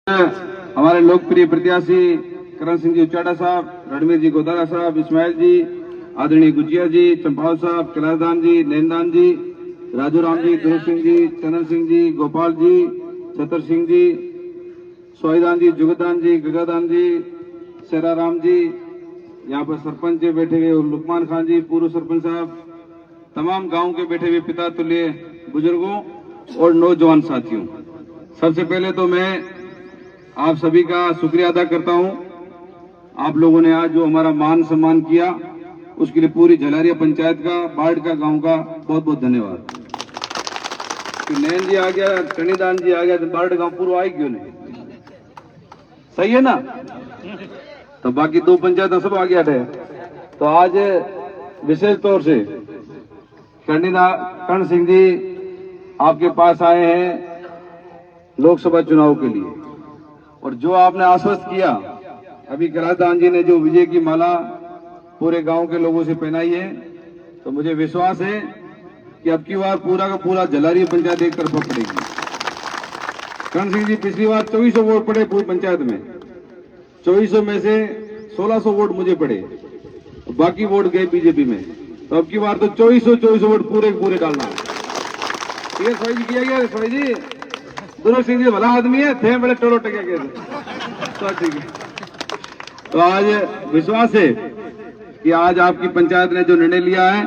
हमारे लोकप्रिय प्रत्याशी करण सिंह जी उचाटा साहब, रणवीर जी गोदारा साहब, इस्माइल जी, आदरणीय गुजिया जी, चंपाल साहब, कैलाशदान जी, नैनदान जी, राजू राम जी, ध्रुव सिंह जी, चंदन सिंह जी, गोपाल जी, छतर सिंह जी, सोईदान जी, जुगदान जी, गगादान जी, शेरा राम जी, यहाँ पर सरपंच जी बैठे हुए लुकमान खान जी, पूर्व सरपंच साहब, तमाम गांव के बैठे हुए पिता तुल्य बुजुर्गों और नौजवान साथियों, सबसे पहले तो मैं आप सभी का शुक्रिया अदा करता हूं। आप लोगों ने आज जो हमारा मान सम्मान किया उसके लिए पूरी झलारिया पंचायत का, बाढ़ का, गांव का बहुत बहुत धन्यवाद। तो नैन जी आ गया, कणीदान जी आ गया, तो बाढ़ गांव पूरा आई क्यों नहीं? सही है ना? तो बाकी दो पंचायत सब आ गया थे। तो आज विशेष तौर से कर्ण सिंह जी आपके पास आए हैं लोकसभा चुनाव के लिए, और जो आपने आश्वस्त किया, अभी कैलाशदान जी ने जो विजय की माला पूरे गांव के लोगों से पहनाई है, तो मुझे विश्वास है कि अब की बार पूरा का पूरा झलारिया पंचायत एक तरफा पड़ेगी। कर्ण सिंह जी पिछली बार 2400 वोट पड़े पूरी पंचायत में, 2400 में से 1600 वोट मुझे पड़े, बाकी वोट गए बीजेपी में। तो अब की बार तो 2400 वोट पूरे डालना है। ठीक है स्वाई जी, किया गया स्वाई जी। ध्रुव सिंह जी भला आदमी है, थे बड़े टोलो टके गए तो ठीक है। तो आज विश्वास है कि आज आपकी पंचायत ने जो निर्णय लिया है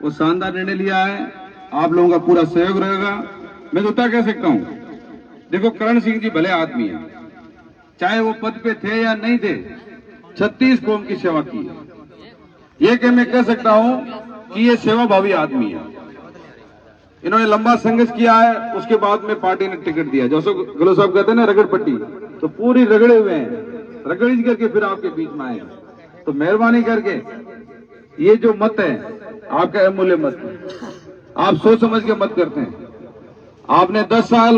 वो शानदार निर्णय लिया है, आप लोगों का पूरा सहयोग रहेगा। मैं तो क्या कह सकता हूं, देखो करण सिंह जी भले आदमी है, चाहे वो पद पे थे या नहीं थे, 36 कौम की सेवा की है। ये कि मैं कह सकता हूं कि ये सेवाभावी आदमी है। इन्होंने लंबा संघर्ष किया है, उसके बाद में पार्टी ने टिकट दिया। जैसे गलो साहब कहते हैं ना रगड़ पट्टी, तो पूरी रगड़े हुए हैं, रगड़ी करके फिर आपके बीच में आए। तो मेहरबानी करके ये जो मत है आपका अमूल्य मत है, आप सोच समझ के मत करते हैं। आपने 10 साल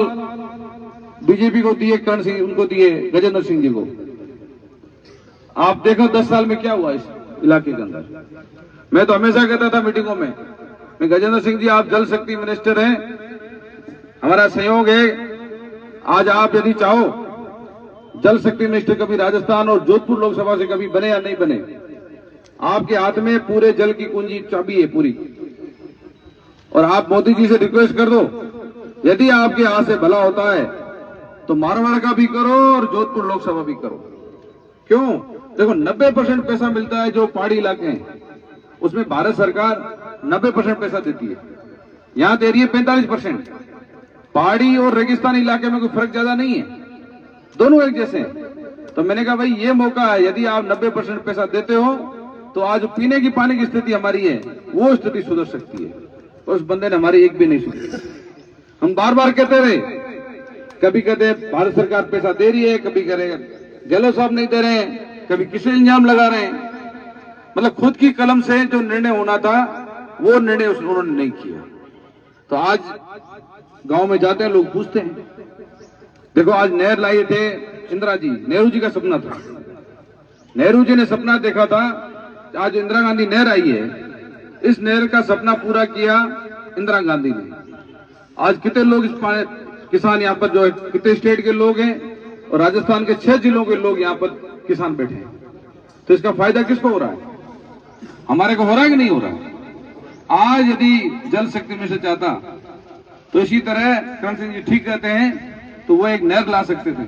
बीजेपी को दिए, कर्ण सिंह उनको दिए, गजेंद्र सिंह जी को। आप देखो 10 साल में क्या हुआ इस इलाके के अंदर। मैं तो हमेशा कहता था मीटिंगों में, मैं गजेंद्र सिंह जी आप जल शक्ति मिनिस्टर हैं, हमारा सहयोग है। आज आप यदि चाहो जल शक्ति मिनिस्टर कभी राजस्थान और जोधपुर लोकसभा से कभी बने या नहीं बने, आपके हाथ में पूरे जल की कुंजी चाबी है पूरी। और आप मोदी जी से रिक्वेस्ट कर दो, यदि आपके हाथ से भला होता है तो मारवाड़ का भी करो और जोधपुर लोकसभा भी करो। क्यों? देखो 90% पैसा मिलता है जो पहाड़ी इलाके हैं, उसमें भारत सरकार 90% पैसा देती है, यहां दे रही है 45%। पहाड़ी और रेगिस्तानी इलाके में कोई फर्क ज्यादा नहीं है, दोनों एक जैसे हैं। तो मैंने कहा भाई ये मौका है, यदि आप 90% पैसा देते हो तो आज पीने की पानी की स्थिति हमारी है वो स्थिति सुधर सकती है। उस बंदे ने हमारी एक भी नहीं सुनी। हम बार बार कहते रहे, कभी कहते भारत सरकार पैसा दे रही है, कभी कह रहे गहलोत साहब नहीं दे रहे हैं, कभी किसी इल्जाम लगा रहे हैं। मतलब खुद की कलम से जो निर्णय होना था वो निर्णय उन्होंने नहीं किया। तो आज गांव में जाते हैं लोग पूछते हैं, देखो आज नहर लाए थे इंदिरा जी, नेहरू जी का सपना था, नेहरू जी ने सपना देखा था, आज इंदिरा गांधी नहर आई है, इस नहर का सपना पूरा किया इंदिरा गांधी ने। आज कितने लोग इस किसान यहाँ पर जो है, कितने स्टेट के लोग हैं और राजस्थान के 6 जिलों के लोग यहाँ पर किसान बैठे हैं। तो इसका फायदा किसको हो रहा है? हमारे को हो रहा है कि नहीं हो रहा है? आज यदि जल शक्ति मिनिस्टर चाहता तो इसी तरह करण सिंह जी ठीक कहते हैं, तो वो एक नहर ला सकते थे,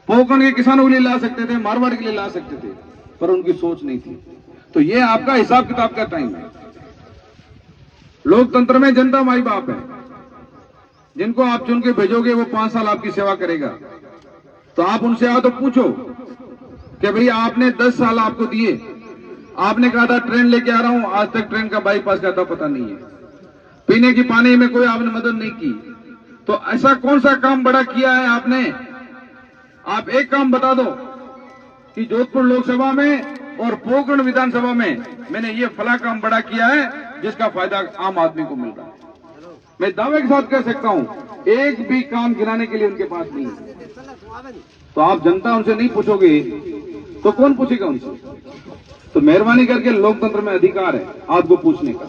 पोखरण के किसानों के लिए ला सकते थे, मारवाड़ के लिए ला सकते थे, पर उनकी सोच नहीं थी। तो ये आपका हिसाब किताब का टाइम है। लोकतंत्र में जनता माई बाप है, जिनको आप चुन के भेजोगे वो 5 साल आपकी सेवा करेगा। तो आप उनसे आओ तो पूछो कि भाई आपने 10 साल आपको दिए, आपने कहा था ट्रेन लेके आ रहा हूं, आज तक ट्रेन का बाईपास का पता नहीं है, पीने की पानी में कोई आपने मदद नहीं की। तो ऐसा कौन सा काम बड़ा किया है आपने? आप एक काम बता दो कि जोधपुर लोकसभा में और पोखरण विधानसभा में मैंने ये फला काम बड़ा किया है जिसका फायदा आम आदमी को मिल रहा है। मैं दावे के साथ कह सकता हूं, एक भी काम गिनाने के लिए उनके पास नहीं है। तो आप जनता उनसे नहीं पूछोगे तो कौन पूछेगा उनसे? तो मेहरबानी करके लोकतंत्र में अधिकार है आपको पूछने का।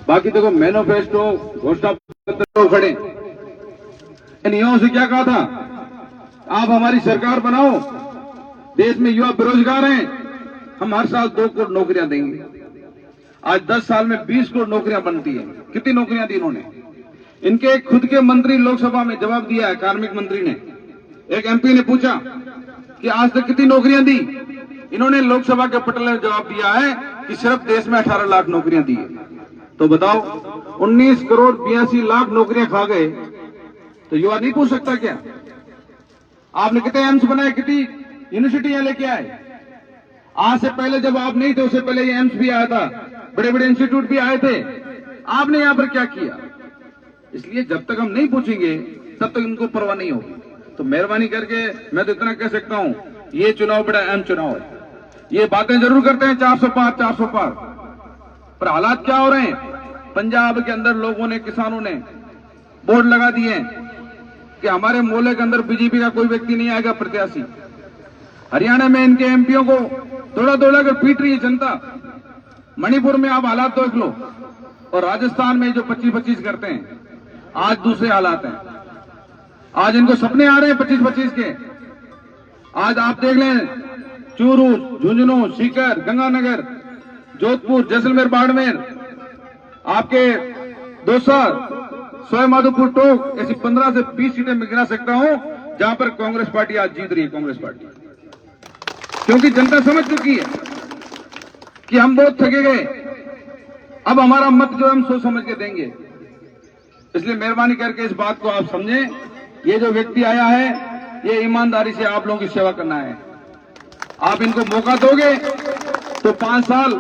बाकी देखो मैनिफेस्टो घोषणा पत्र खड़े, इन युवाओं से क्या कहा था आप हमारी सरकार बनाओ, देश में युवा बेरोजगार हैं, हम हर साल 2 करोड़ नौकरियां देंगे। आज 10 साल में 20 करोड़ नौकरियां बनती है। कितनी नौकरियां दी इन्होंने? इनके खुद के मंत्री लोकसभा में जवाब दिया है, कार्मिक मंत्री ने। एक एमपी ने पूछा कि आज तक कितनी नौकरियां दी? इन्होंने लोकसभा के पटल में जवाब दिया है कि सिर्फ देश में 18 लाख नौकरियां दी है। तो बताओ, 19 करोड़ 82 लाख नौकरियां खा गए, तो युवा नहीं पूछ सकता क्या? आपने कितने एम्स बनाए, कितनी यूनिवर्सिटियां लेके आए? आज से पहले जब आप नहीं थे, उससे पहले ये एम्स भी आया था, बड़े बड़े इंस्टीट्यूट भी आए थे। आपने यहां पर क्या किया? इसलिए जब तक हम नहीं पूछेंगे तब तक इनको परवाह नहीं होगी। तो मेहरबानी करके मैं तो इतना कह सकता हूं, ये चुनाव बड़ा अहम चुनाव है। ये बातें जरूर करते हैं 400 पार 400 पार, पर हालात क्या हो रहे हैं? पंजाब के अंदर लोगों ने, किसानों ने बोर्ड लगा दिए हैं कि हमारे मोहल्ले के अंदर बीजेपी का कोई व्यक्ति नहीं आएगा प्रत्याशी। हरियाणा में इनके एमपीओं को दौड़ा दौड़ा कर पीट रही है जनता। मणिपुर में आप हालात देख लो, और राजस्थान में जो 25-25 करते हैं, आज दूसरे हालात हैं। आज इनको सपने आ रहे हैं 25-25 के। आज आप देख लें, चूरू, झुंझुनू, सीकर, गंगानगर, जोधपुर, जैसलमेर, बाड़मेर, आपके दौसा, सवाईमाधोपुर, टोंक, ऐसी 15 से 20 सीटें मैं गिना सकता हूं जहां पर कांग्रेस पार्टी आज जीत रही है। कांग्रेस पार्टी, क्योंकि जनता समझ चुकी है कि हम बहुत थके गए, अब हमारा मत जो हम सोच समझ के देंगे। इसलिए मेहरबानी करके इस बात को आप समझें, ये जो व्यक्ति आया है, ये ईमानदारी से आप लोगों की सेवा करना है। आप इनको मौका दोगे तो 5 साल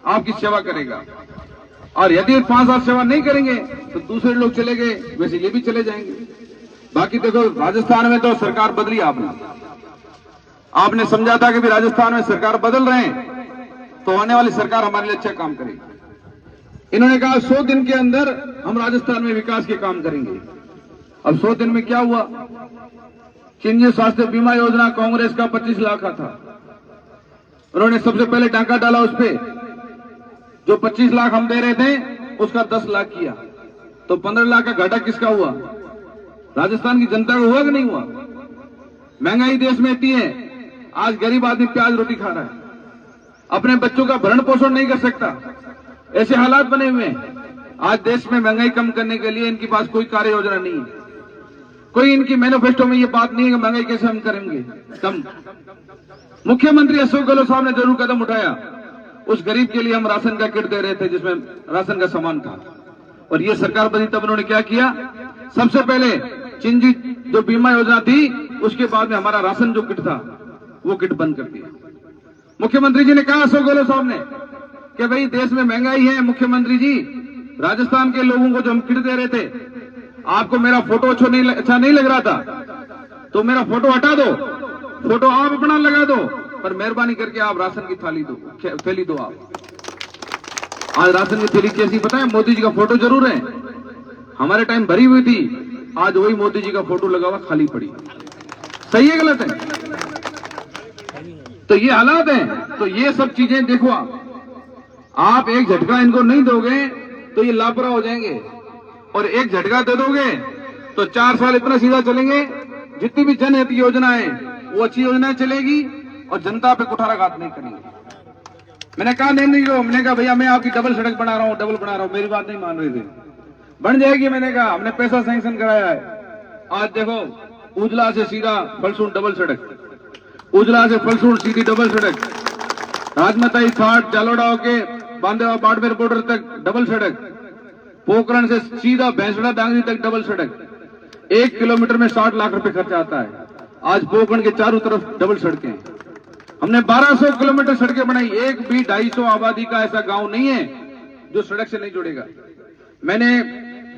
आपकी सेवा करेगा, और यदि 5 साल सेवा नहीं करेंगे तो दूसरे लोग चले गए, वैसे ये भी चले जाएंगे। बाकी देखो, राजस्थान में तो सरकार बदली आपने समझा था कि भी राजस्थान में सरकार बदल रहे हैं तो आने वाली सरकार हमारे लिए अच्छा काम करेगी। इन्होंने कहा 100 दिन के अंदर हम राजस्थान में विकास के काम करेंगे। अब 100 दिन में क्या हुआ? चिरंजीवी स्वास्थ्य बीमा योजना कांग्रेस का 25 लाख का था, उन्होंने सबसे पहले डाका डाला उस पे। जो 25 लाख हम दे रहे थे उसका 10 लाख किया, तो 15 लाख का घाटा किसका हुआ? राजस्थान की जनता को हुआ कि नहीं हुआ? महंगाई देश में इतनी है, आज गरीब आदमी प्याज रोटी खा रहा है, अपने बच्चों का भरण पोषण नहीं कर सकता। ऐसे हालात बने हुए हैं। आज देश में महंगाई कम करने के लिए इनके पास कोई कार्य योजना नहीं है। कोई इनकी मैनिफेस्टो में ये बात नहीं है कि महंगाई कैसे हम करेंगे कम। मुख्यमंत्री अशोक गहलोत साहब ने जरूर कदम उठाया, उस गरीब के लिए हम राशन का किट दे रहे थे जिसमें राशन का सामान था। और ये सरकार बनी तब उन्होंने क्या किया? सबसे पहले चिरंजीवी जो बीमा योजना थी, उसके बाद में हमारा राशन जो किट था वो किट बंद कर दिया। मुख्यमंत्री जी ने कहा, अशोक गहलोत साहब ने, कि भाई देश में महंगाई है, मुख्यमंत्री जी राजस्थान के लोगों को जो हम किट दे रहे थे, आपको मेरा फोटो अच्छा नहीं लग रहा था तो मेरा फोटो हटा दो, फोटो आप अपना लगा दो, पर मेहरबानी करके आप राशन की थैली दो आप। आज राशन की थैली कैसी पता है? मोदी जी का फोटो जरूर है, हमारे टाइम भरी हुई थी, आज वही मोदी जी का फोटो लगा हुआ खाली पड़ी। सही है गलत है? तो ये हालात हैं। तो ये सब चीजें देखो, आप एक झटका इनको नहीं दोगे तो ये लापरवाह हो जाएंगे, और एक झटका दे दोगे तो 4 साल इतना सीधा चलेंगे, जितनी भी जनहित योजना है वो अच्छी योजनाएं चलेगी और जनता पे कुठाराघात नहीं करेंगे। मैंने कहा नहीं को, मैंने कहा भैया मैं आपकी डबल सड़क बना रहा हूँ, डबल बना रहा हूँ, मेरी बात नहीं मान रहे थे। बन जाएगी, मैंने कहा, हमने पैसा सैंक्शन कराया है। आज देखो, उजला से सीधा फलसून डबल सड़क, उजला से फलसून सीधी डबल सड़क, राजमताई थाट जालोड़ा होके बांदेवा बाड़मेर बॉर्डर तक डबल सड़क, पोखरण से सीधा भैंसड़ा डांगरी तक डबल सड़क। 1 किलोमीटर में 60 लाख रुपए खर्चा आता है। आज पोखरण के चारों तरफ डबल सड़कें। हमने 1200 किलोमीटर सड़कें बनाई। एक भी 250 आबादी का ऐसा गांव नहीं है जो सड़क से नहीं जुड़ेगा। मैंने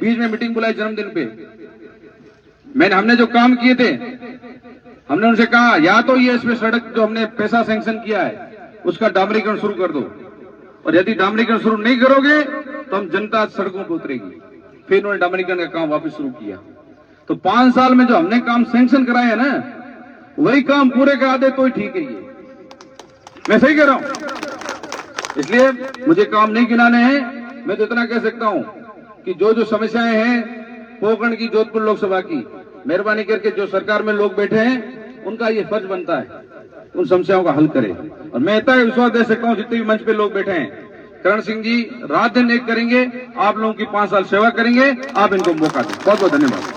बीच में मीटिंग बुलाई जन्मदिन पे, हमने जो काम किए थे, हमने उनसे कहा या तो ये इसमें सड़क जो हमने पैसा सैंक्शन किया है उसका डामरीकरण शुरू कर दो, और यदि डामरीकरण शुरू नहीं करोगे तो हम जनता सड़कों पर उतरेगी। फिर उन्होंने डामरीकरण का काम वापस शुरू किया। तो 5 साल में जो हमने काम सैंक्शन कराए है ना, वही काम पूरे करा दे तो ही ठीक है। ये मैं सही कह रहा हूं। इसलिए मुझे काम नहीं गिनाने हैं। मैं तो इतना कह सकता हूं कि जो जो समस्याएं हैं पोखरण की, जोधपुर लोकसभा की, मेहरबानी करके जो सरकार में लोग बैठे हैं उनका ये फर्ज बनता है उन समस्याओं का हल करें। और मैं इतना विश्वास दे सकता हूँ जितने भी मंच पे लोग बैठे हैं, करण सिंह जी रात दिन एक करेंगे, आप लोगों की 5 साल सेवा करेंगे, आप इनको मौका दें। बहुत बहुत धन्यवाद।